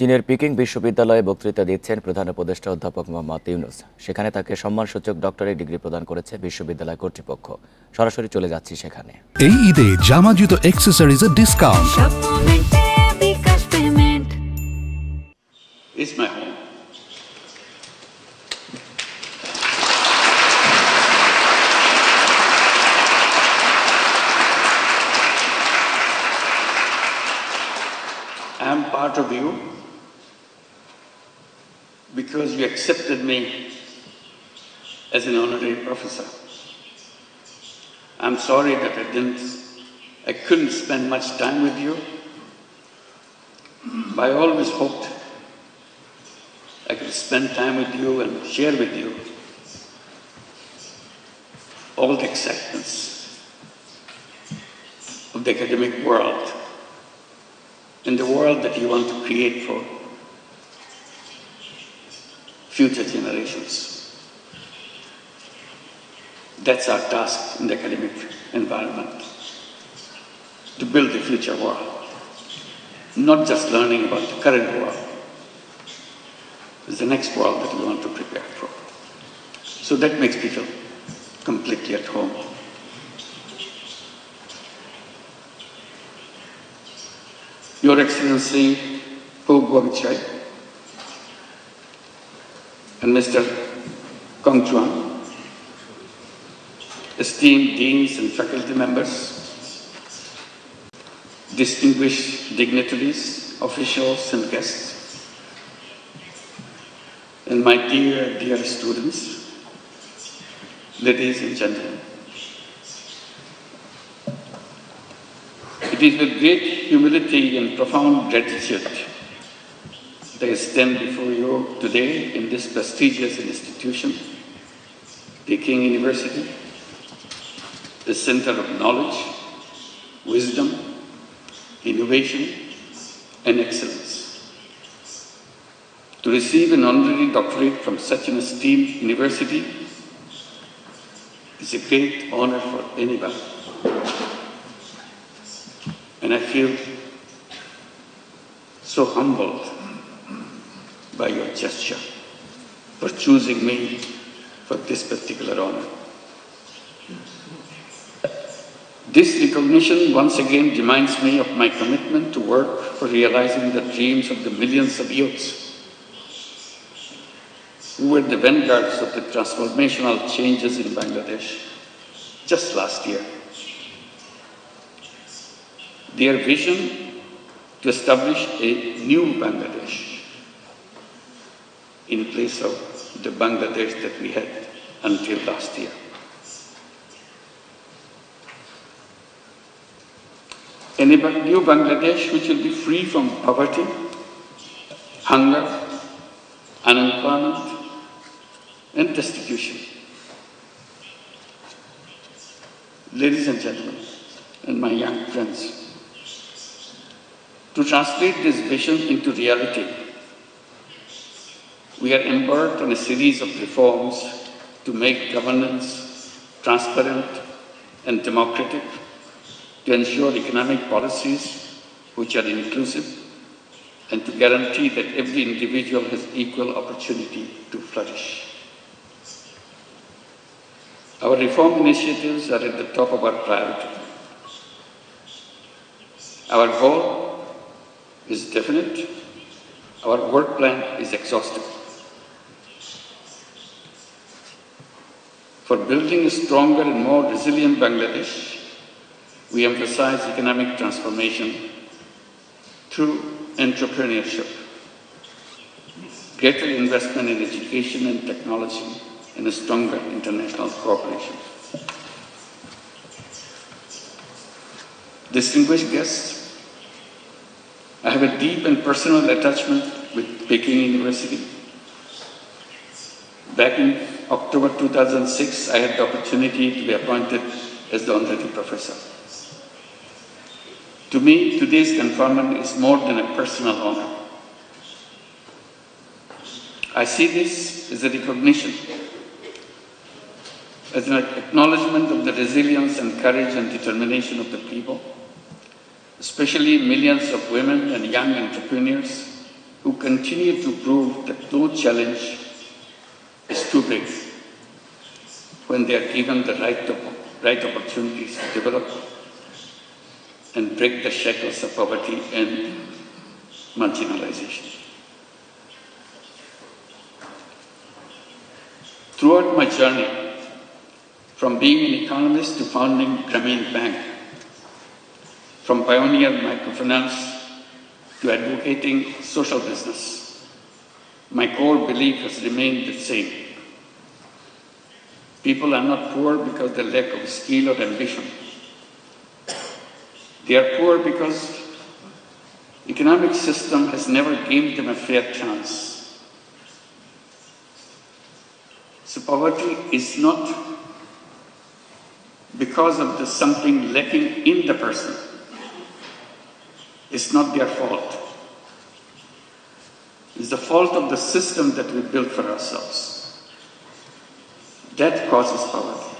চীনের পিকিং বিশ্ববিদ্যালয়ে বক্তৃতা দিচ্ছেন প্রধান উপদেষ্টা অধ্যাপক মোহাম্মদ ইউনুস। সেখানে তাকে সম্মানসূচক ডক্টরেট ডিগ্রি প্রদান করেছে বিশ্ববিদ্যালয় কর্তৃপক্ষ। সরাসরি চলে যাচ্ছি সেখানে। এই ঈদে জামা জুতো অ্যাকসেসরিজের discount. It's my home. I am part of you because you accepted me as an honorary professor. I'm sorry that I couldn't spend much time with you, but I always hoped I could spend time with you and share with you all the excitements of the academic world and the world that you want to create for future generations. That's our task in the academic environment, to build the future world, not just learning about the current world. It's the next world that we want to prepare for. So that makes me feel completely at home. Your Excellency Pu Guangchai and Mr. Kong Chuan, esteemed deans and faculty members, distinguished dignitaries, officials and guests, and my dear students, ladies and gentlemen. It is with great humility and profound gratitude that I stand before you today in this prestigious institution, Peking University, the center of knowledge, wisdom, innovation, and excellence. To receive an honorary doctorate from such an esteemed university is a great honor for anyone. And I feel so humbled by your gesture for choosing me for this particular honor. This recognition once again reminds me of my commitment to work for realizing the dreams of the millions of youths who were the vanguards of the transformational changes in Bangladesh just last year. Their vision to establish a new Bangladesh in place of the Bangladesh that we had until last year. A new Bangladesh which will be free from poverty, hunger, unemployment, and destitution. Ladies and gentlemen, and my young friends, to translate this vision into reality, we are embarked on a series of reforms to make governance transparent and democratic, to ensure economic policies which are inclusive, and to guarantee that every individual has equal opportunity to flourish. Our reform initiatives are at the top of our priority. Our goal is definite. Our work plan is exhaustive. For building a stronger and more resilient Bangladesh, we emphasize economic transformation through entrepreneurship, greater investment in education and technology, and a stronger international cooperation. Distinguished guests, I have a deep and personal attachment with Peking University. Back in October 2006, I had the opportunity to be appointed as the honorary professor. To me, today's conferment is more than a personal honor. I see this as a recognition, as an acknowledgement of the resilience and courage and determination of the people, especially millions of women and young entrepreneurs who continue to prove that no challenge is too big when they are given the right opportunities to develop and break the shackles of poverty and marginalization. Throughout my journey, from being an economist to founding Grameen Bank, from pioneer microfinance to advocating social business, my core belief has remained the same. People are not poor because they lack of skill or ambition. They are poor because economic system has never given them a fair chance. So poverty is not because of the something lacking in the person. It's not their fault. It's the fault of the system that we built for ourselves. That causes poverty.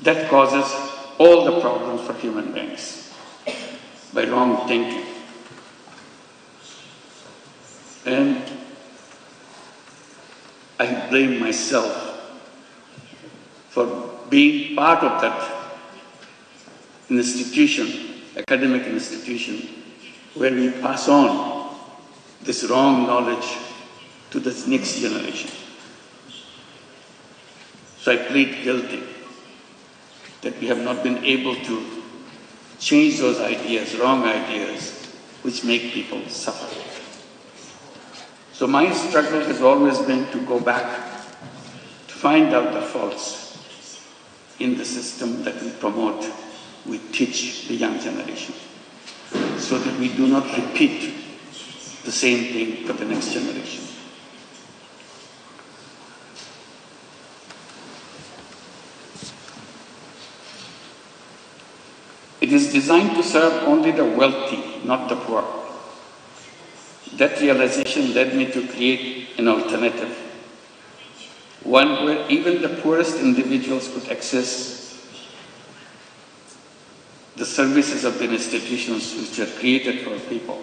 That causes all the problems for human beings by wrong thinking. And I blame myself for being part of that institution, academic institution, where we pass on this wrong knowledge to the next generation. So I plead guilty that we have not been able to change those ideas, wrong ideas, which make people suffer. So my struggle has always been to go back, to find out the faults in the system that we promote, we teach the young generation, so that we do not repeat the same thing for the next generation. It is designed to serve only the wealthy, not the poor. That realization led me to create an alternative, one where even the poorest individuals could access the services of the institutions which are created for people.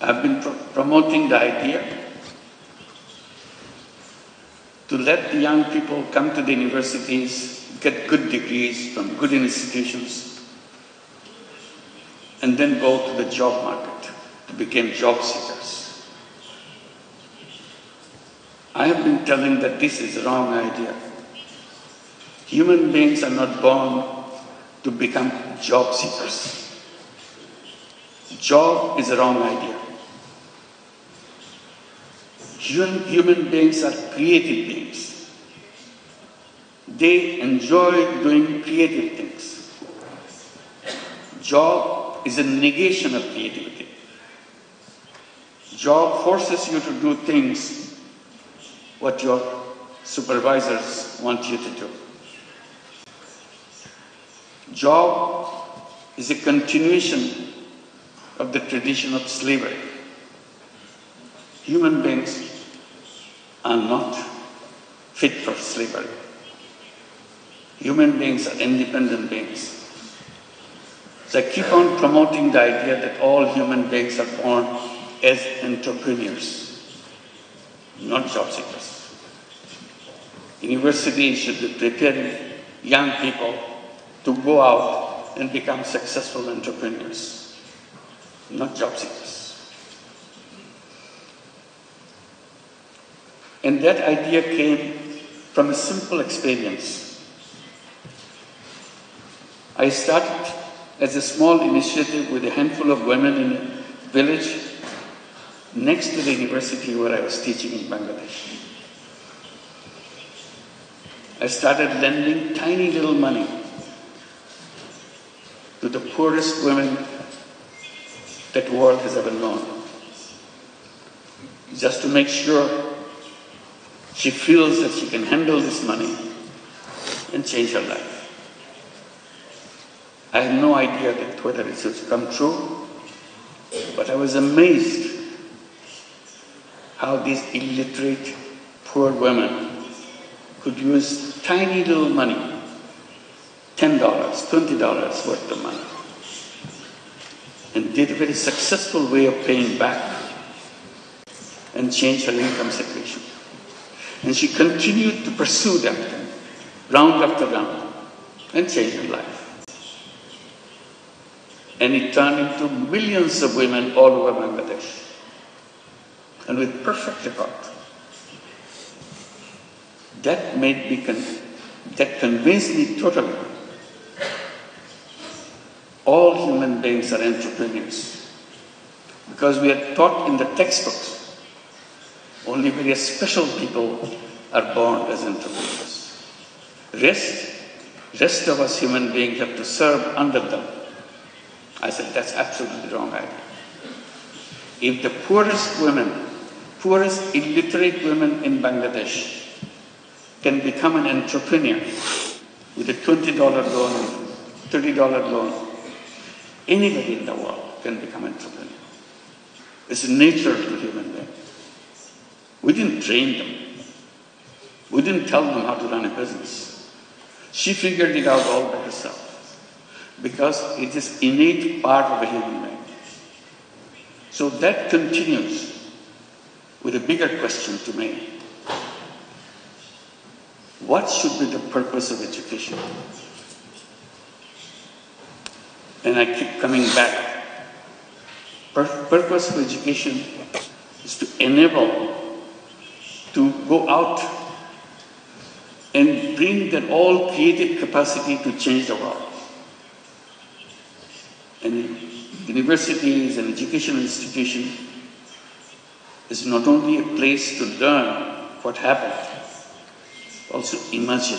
I've been promoting the idea to let the young people come to the universities, get good degrees from good institutions, and then go to the job market to become job seekers. I have been telling that this is a wrong idea. Human beings are not born to become job seekers. Job is a wrong idea. Human beings are creative beings. They enjoy doing creative things. Job is a negation of creativity. Job forces you to do things what your supervisors want you to do. Job is a continuation of the tradition of slavery. Human beings are not fit for slavery. Human beings are independent beings. So I keep on promoting the idea that all human beings are born as entrepreneurs, not job seekers. Universities should be preparing young people to go out and become successful entrepreneurs, not job seekers. And that idea came from a simple experience. I started as a small initiative with a handful of women in a village next to the university where I was teaching in Bangladesh. I started lending tiny little money to the poorest women that the world has ever known, just to make sure she feels that she can handle this money and change her life. I had no idea that whether it would come true, but I was amazed how these illiterate, poor women could use tiny little money, $10, $20 worth of money, and did a very successful way of paying back and changed her income situation. And she continued to pursue that round after round and changed her life. And it turned into millions of women all over Bangladesh, and with perfect record. That convinced me totally. All human beings are entrepreneurs, because we are taught in the textbooks only very special people are born as entrepreneurs. Rest of us human beings have to serve under them. I said, that's absolutely wrong idea. If the poorest illiterate women in Bangladesh can become an entrepreneur with a $20 loan, $30 loan, anybody in the world can become an entrepreneur. It's natural to human beings. We didn't train them. We didn't tell them how to run a business. She figured it out all by herself, because it is innate part of a human being. So that continues with a bigger question to me. What should be the purpose of education? And I keep coming back. Purpose of education is to enable to go out and bring that all creative capacity to change the world. And universities and educational institutions is not only a place to learn what happened, also imagine.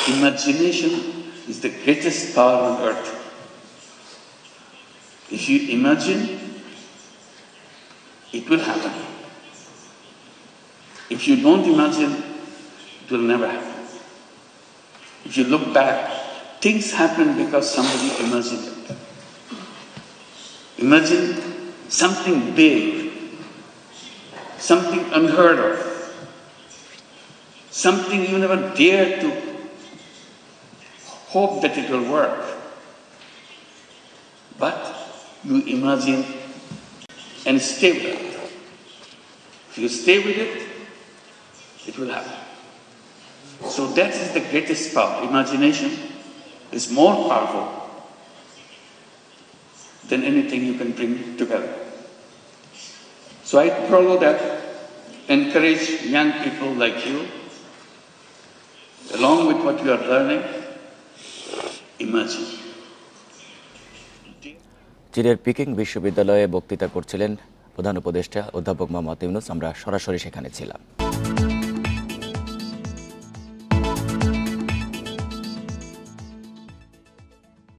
Imagination is the greatest power on earth. If you imagine, it will happen. If you don't imagine, it will never happen. If you look back, things happen because somebody imagined it. Imagine something big, something unheard of, something you never dared to hope that it will work. But you imagine and stay with it. If you stay with it, it will happen. So that is the greatest power. Imagination is more powerful than anything you can bring together. So I follow that, encourage young people like you, along with what you are learning, imagine. চীনের Peking বিশ্ববিদ্যালয়ে বক্তৃতা করছিলেন প্রধান উপদেষ্টা অধ্যাপক মোহাম্মদ ইউনুস। আমরা সরাসরি সেখানে ছিলাম।